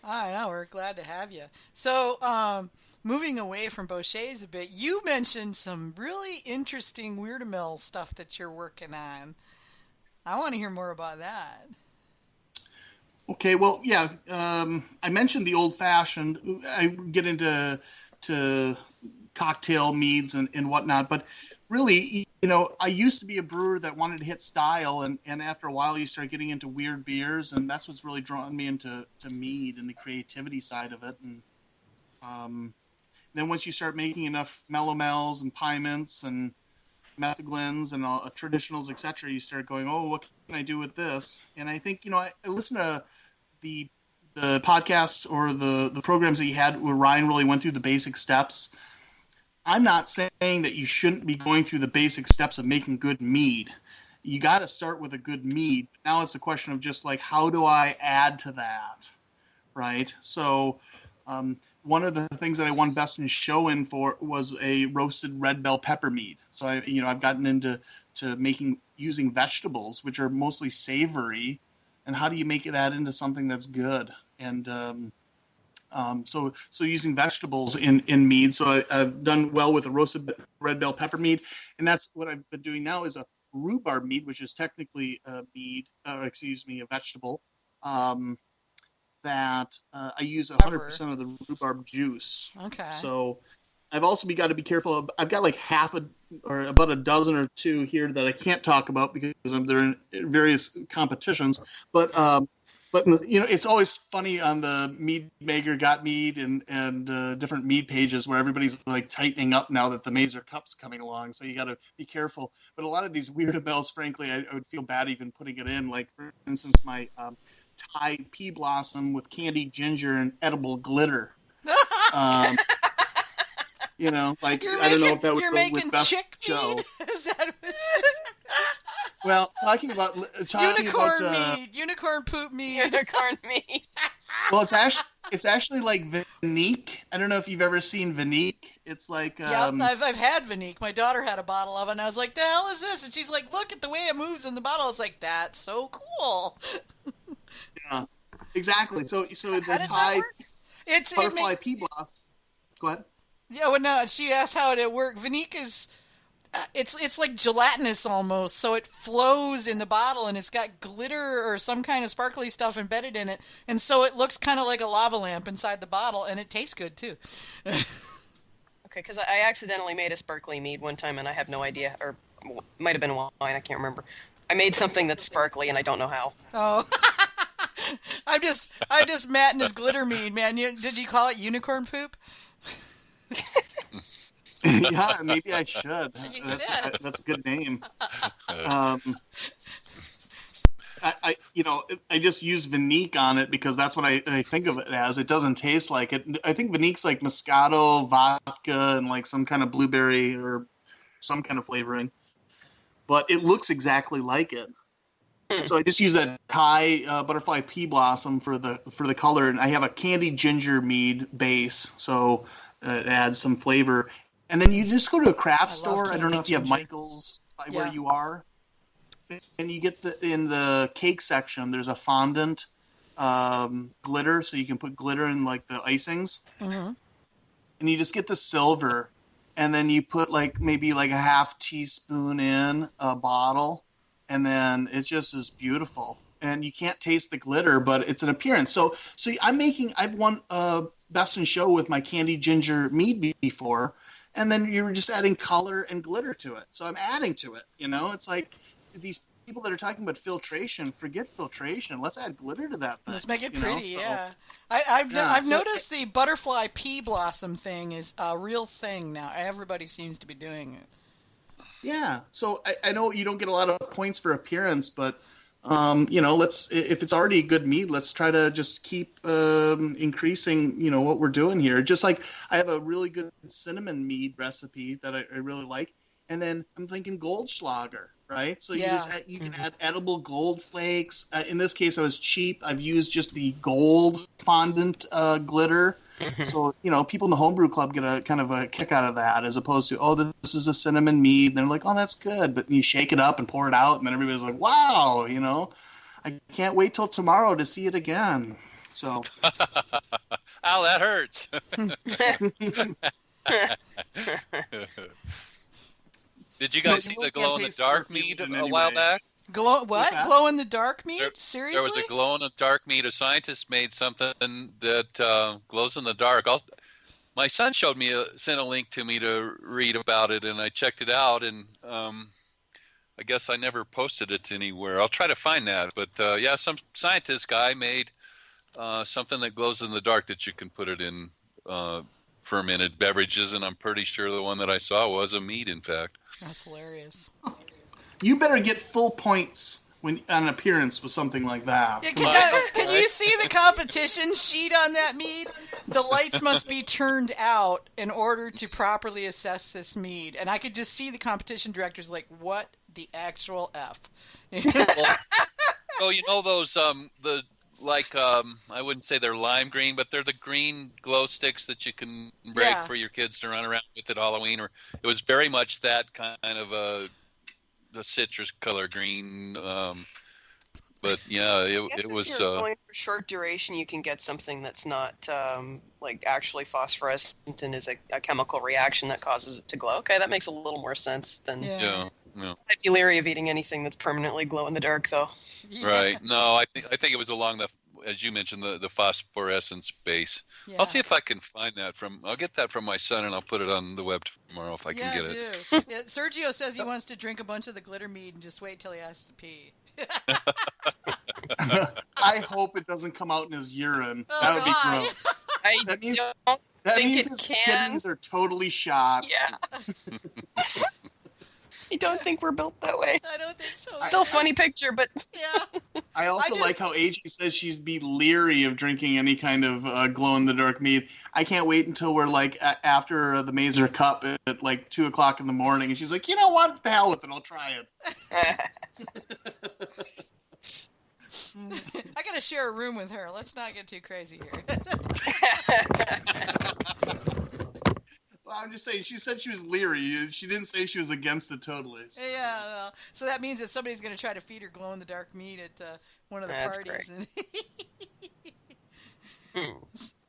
I know, we're glad to have you. So, moving away from Bochets a bit, you mentioned some really interesting Weird Mill stuff that you're working on. I want to hear more about that. Okay, well, yeah, I mentioned the old-fashioned. I get into cocktail meads and whatnot, but really, I used to be a brewer that wanted to hit style, and after a while, you start getting into weird beers, and that's what's really drawn me into mead and the creativity side of it. And then once you start making enough melomels and pie mints and methaglins and all, traditionals, etc., you start going, oh, what can I do with this? And I think, I listen to the podcast or the programs that you had where Ryan really went through the basic steps. I'm not saying that you shouldn't be going through the basic steps of making good mead. You got to start with a good mead. Now it's a question of just like, how do I add to that, right? So one of the things that I won Best in Show in for was a roasted red bell pepper mead. So I've gotten into using vegetables, which are mostly savory, and how do you make that into something that's good? And so using vegetables in mead. So I've done well with a roasted red bell pepper mead, and that's what I've been doing now is a rhubarb mead, which is technically a vegetable. That I use 100% of the rhubarb juice. Okay. So I've also got to be careful. I've got like about a dozen or two here that I can't talk about because they're in various competitions. But it's always funny on the Mead Maker Got Mead and different mead pages where everybody's like tightening up now that the Mazer Cup's coming along. So you got to be careful. But a lot of these weird bells, frankly, I would feel bad even putting it in. Like for instance, my Thai pea blossom with candied ginger and edible glitter. I don't know if that would go with Best Show. Is that Well, talking about mead, unicorn poop mead, unicorn mead. Well, it's actually like Vinique. I don't know if you've ever seen Vinique. It's like I've had Vinique. My daughter had a bottle of it, and I was like, "The hell is this?" And she's like, "Look at the way it moves in the bottle." I was like, "That's so cool." Yeah, exactly. So the Thai butterfly pea blossom. Go ahead. Yeah, well, no, she asked how it worked. Vinique is, it's like gelatinous almost, so it flows in the bottle, and it's got glitter or some kind of sparkly stuff embedded in it, and so it looks kind of like a lava lamp inside the bottle, and it tastes good too. Okay, because I accidentally made a sparkly mead one time, and I have no idea, or might have been wine, I can't remember. I made something that's sparkly, and I don't know how. Oh. I'm just Matt and his glitter mead, man. Did you call it unicorn poop? Yeah, maybe I should. That's a good name. I just use Vinique on it because that's what I think of it as. It doesn't taste like it. I think Vinique's like Moscato, vodka, and like some kind of blueberry or some kind of flavoring. But it looks exactly like it. So I just use that Thai butterfly pea blossom for the color, and I have a candied ginger mead base, so it adds some flavor. And then you just go to a craft store. I don't know if you have Michael's by where you are, and you get in the cake section. There's a fondant glitter, so you can put glitter in like the icings, and you just get the silver, and then you put maybe a half teaspoon in a bottle. And then it just is beautiful, and you can't taste the glitter, but it's an appearance. So I've won Best in Show with my candied ginger mead before, and then you're just adding color and glitter to it. So I'm adding to it. It's like these people that are talking about filtration, forget filtration. Let's add glitter to that thing. Let's make it pretty. Yeah, I've noticed the butterfly pea blossom thing is a real thing now. Everybody seems to be doing it. Yeah, so I know you don't get a lot of points for appearance, but if it's already a good mead, let's try to just keep increasing, what we're doing here. Just like I have a really good cinnamon mead recipe that I really like, and then I'm thinking Goldschlager, right? So you can add edible gold flakes. In this case, I was cheap. I've used just the gold fondant glitter. So, people in the homebrew club get a kind of a kick out of that as opposed to, this is a cinnamon mead. And they're like, oh, that's good. But you shake it up and pour it out. And then everybody's like, wow, I can't wait till tomorrow to see it again. So. Ow, that hurts. Did you guys see the glow-in-the-dark mead a while back? Glow in the dark mead? Seriously? There was a glow-in-the-dark mead. A scientist made something that glows in the dark. My son sent a link to me to read about it, and I checked it out, and I guess I never posted it anywhere. I'll try to find that. But yeah, some scientist guy made something that glows in the dark that you can put it in fermented beverages, and I'm pretty sure the one that I saw was a mead, in fact. That's hilarious. You better get full points on appearance with something like that. Yeah, can you see the competition sheet on that mead? The lights must be turned out in order to properly assess this mead. And I could just see the competition directors like, what the actual F? So you know those I wouldn't say they're lime green, but they're the green glow sticks that you can break for your kids to run around with at Halloween. Or it was very much that kind of the citrus color green. But yeah, it was. If you're going for short duration, you can get something that's not like actually phosphorescent and is a chemical reaction that causes it to glow. Okay, that makes a little more sense than. Yeah. I'd be leery of eating anything that's permanently glow in the dark, though. Yeah. Right. No, I think it was along as you mentioned, the phosphorescence base. Yeah. I'll see if I can find that I'll get that from my son, and I'll put it on the web tomorrow if I can get it. Yeah, Sergio says he wants to drink a bunch of the glitter mead and just wait till he has to pee. I hope it doesn't come out in his urine. Oh, that would God. be gross. I don't think means it his can. kidneys are totally shot. Yeah. I don't think we're built that way. I don't think so. Still funny picture, but yeah. I also like how AJ says she'd be leery of drinking any kind of glow-in-the-dark mead. I can't wait until we're like after the Mazer Cup at like 2:00 in the morning, and she's like, you know what? The hell with it, I'll try it. I gotta share a room with her. Let's not get too crazy here. Well, I'm just saying, she said she was leery. She didn't say she was against it totally. So. Yeah, well, so that means that somebody's going to try to feed her glow-in-the-dark meat at one of the parties.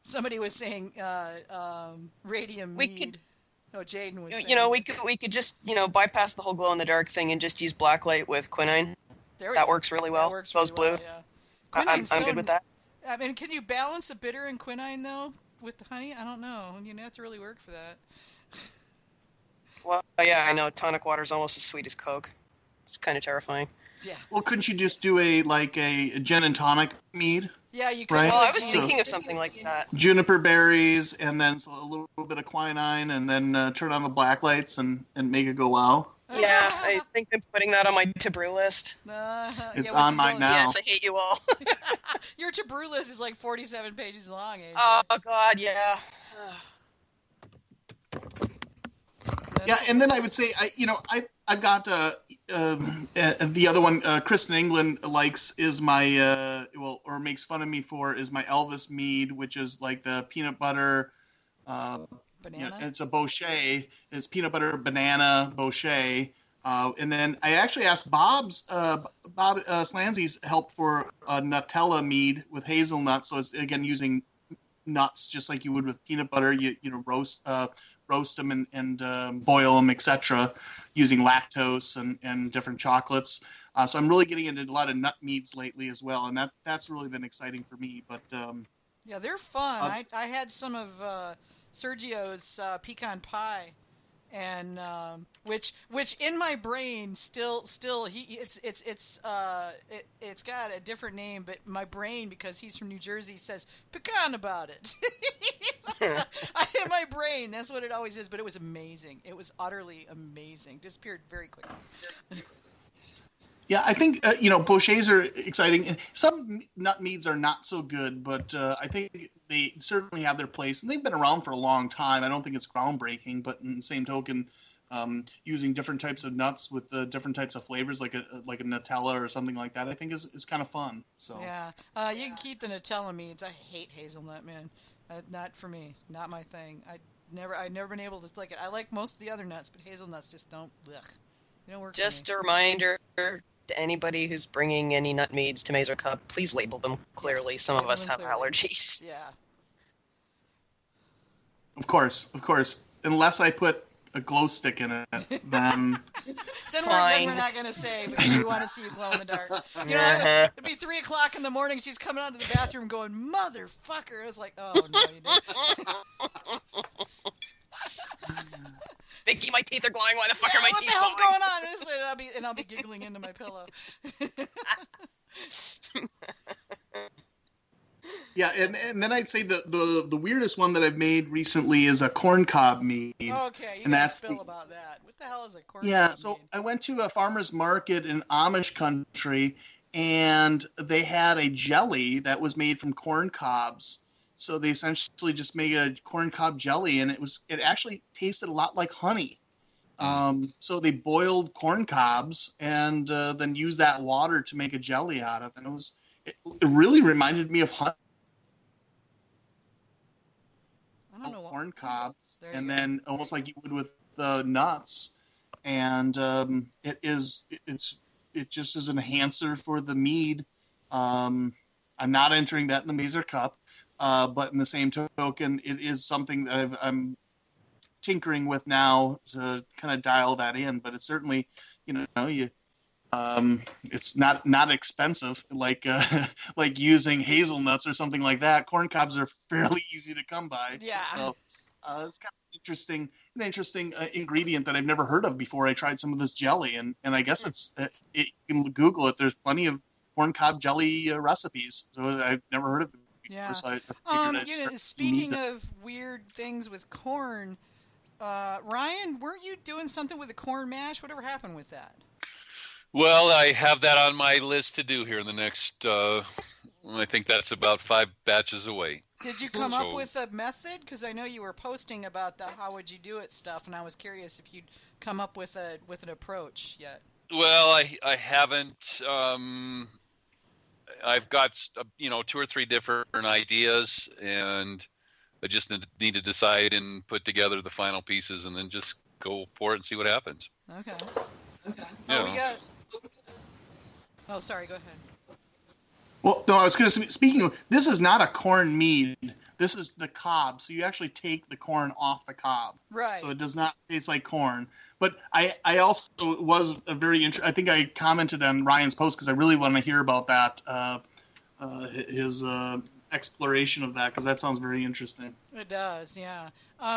Somebody was saying radium mead. Jaden was saying. We could just, bypass the whole glow-in-the-dark thing and just use blacklight with quinine. That works really well. Goes blue. Well, yeah. I'm good with that. I mean, can you balance the bitter and quinine, though? With the honey? I don't know. You have to really work for that. Well, yeah, I know. Tonic water is almost as sweet as Coke. It's kind of terrifying. Yeah. Well, couldn't you just do a gin and tonic mead? Yeah, you could. Right? Well, I was thinking of something like that. Juniper berries, and then a little bit of quinine, and then turn on the black lights and make it go wow. Yeah, I think I'm putting that on my to-brew list. It's on mine now. Yes, I hate you all. Your to-brew list is like 47 pages long, AJ. Oh, God, yeah. Yeah, and then I would say, I've got the other one Chris in England likes is my, or makes fun of me for, is my Elvis mead, which is like the peanut butter... Banana? It's a bochet. It's peanut butter banana bochet. And then I actually asked Bob Slanzy's help for a Nutella mead with hazelnuts. So it's, again, using nuts just like you would with peanut butter. You roast them and boil them, etc., using lactose and different chocolates. So I'm really getting into a lot of nut meads lately as well, and that's really been exciting for me. But yeah, they're fun. I had some of Sergio's pecan pie, and which in my brain still it's got a different name, but my brain, because he's from New Jersey, says pecan about it. In my brain, that's what it always is. But it was amazing. It was utterly amazing. Disappeared very quickly. Yeah, I think, bouchets are exciting. Some nut meads are not so good, but I think they certainly have their place. And they've been around for a long time. I don't think it's groundbreaking, but in the same token, using different types of nuts with different types of flavors, like a Nutella or something like that, I think is kind of fun. So yeah, you can keep the Nutella meads. I hate hazelnut, man. Not for me. Not my thing. I've never been able to like it. I like most of the other nuts, but hazelnuts just don't. Ugh. They don't work. Just a reminder. to anybody who's bringing any nut meads to Mazer Cup, please label them clearly. Yes, Some of label us them have clearly. allergies. Yeah. Of course. Unless I put a glow stick in it, then Fine. We're not going to say because we want to see you glow in the dark. You know, it'd be 3 o'clock in the morning. She's coming out of the bathroom going, "Motherfucker!" I was like, "Oh no, you didn't." Vicky, my teeth are glowing. Why the fuck are my what teeth the hell's glowing? going on? And I'll be giggling into my pillow. yeah, and then I'd say the weirdest one that I've made recently is a corn cob mead. Okay, you and got to spill about that. What the hell is a corn Yeah, cob so mead? I went to a farmer's market in Amish country, and they had a jelly that was made from corn cobs. So they essentially just made a corn cob jelly, and it actually tasted a lot like honey. So they boiled corn cobs and then used that water to make a jelly out of, and it really reminded me of honey. I don't know what. Corn cobs, There you and go. then almost like you would with the nuts, and it just is an enhancer for the mead. I'm not entering that in the Mazer Cup, but in the same token, it is something that I'm tinkering with now to kind of dial that in. But it's certainly, it's not expensive like like using hazelnuts or something like that. Corn cobs are fairly easy to come by. Yeah. So, it's kind of an interesting ingredient that I've never heard of before. I tried some of this jelly, and I guess you can Google it. There's plenty of corn cob jelly recipes. So I've never heard of it before. Yeah. So I figured I'd start Speaking of weird things with corn, Ryan, weren't you doing something with the corn mash? Whatever happened with that? Well, I have that on my list to do here in the next, I think that's about 5 batches away. Did you come up with a method? Because I know you were posting about the how would you do it stuff, and I was curious if you'd come up with an approach yet. Well, I haven't. I've got 2 or 3 different ideas, and I just need to decide and put together the final pieces, and then just go for it and see what happens. Okay. Yeah. Oh, we got. Oh, sorry. Go ahead. Well, no, I was going to say, speaking of, this is not a corn mead. This is the cob. So you actually take the corn off the cob. Right. So it does not taste like corn. But I also was a very I think I commented on Ryan's post because I really want to hear about that, his exploration of that, because that sounds very interesting. It does, yeah.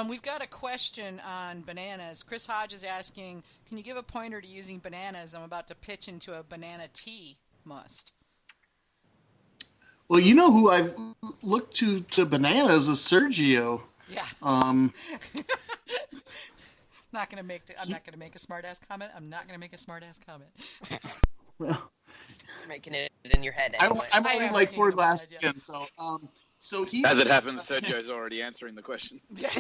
We've got a question on bananas. Chris Hodge is asking, can you give a pointer to using bananas? I'm about to pitch into a banana tea must. Well, you know who I've looked to bananas is Sergio. Yeah. Um, I'm not gonna make a smart ass comment. well, You're making it in your head anyway. I'm I only am like making 4 it in my glasses head, yeah. in, so he. As it happens, Sergio is already answering the question. Yeah.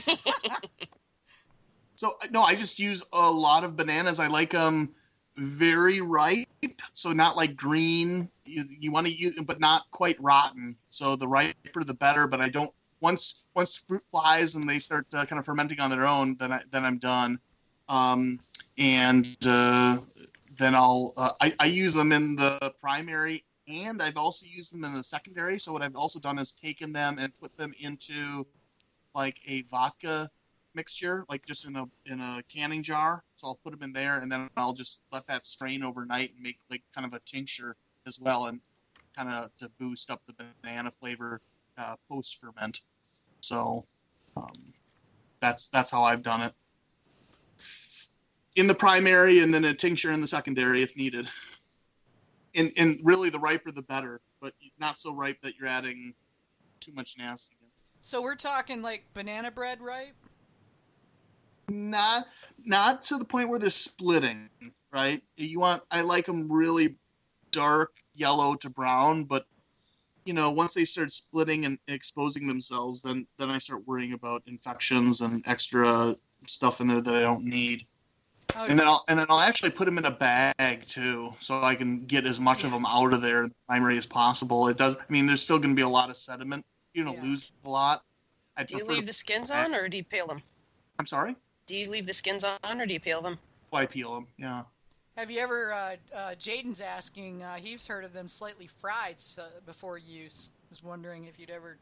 So no, I just use a lot of bananas. I like them very ripe, so not like green. You want to use, but not quite rotten. So the riper the better. But I don't. Once fruit flies and they start kind of fermenting on their own, then I'm done. Then I'll I use them in the primary, and I've also used them in the secondary. So what I've also done is taken them and put them into like a vodka mixture, like just in a canning jar. So I'll put them in there, and then I'll just let that strain overnight and make like kind of a tincture as well, and kind of to boost up the banana flavor post ferment. So that's how I've done it in the primary, and then a tincture in the secondary if needed. And really, the riper the better, but not so ripe that you're adding too much nastiness. So we're talking like banana bread, right? Not to the point where they're splitting, right? I like them really dark yellow to brown, but once they start splitting and exposing themselves, then I start worrying about infections and extra stuff in there that I don't need. Oh, And then I'll actually put them in a bag too, so I can get as much of them out of there in the primary as possible. It does. I mean, there's still going to be a lot of sediment. Lose a lot. Do you leave the skins on, or do you peel them? I'm sorry. Do you leave the skins on, or do you peel them? I peel them. Yeah. Have you ever? Jaden's asking. He's heard of them slightly fried before use. Was wondering if you'd ever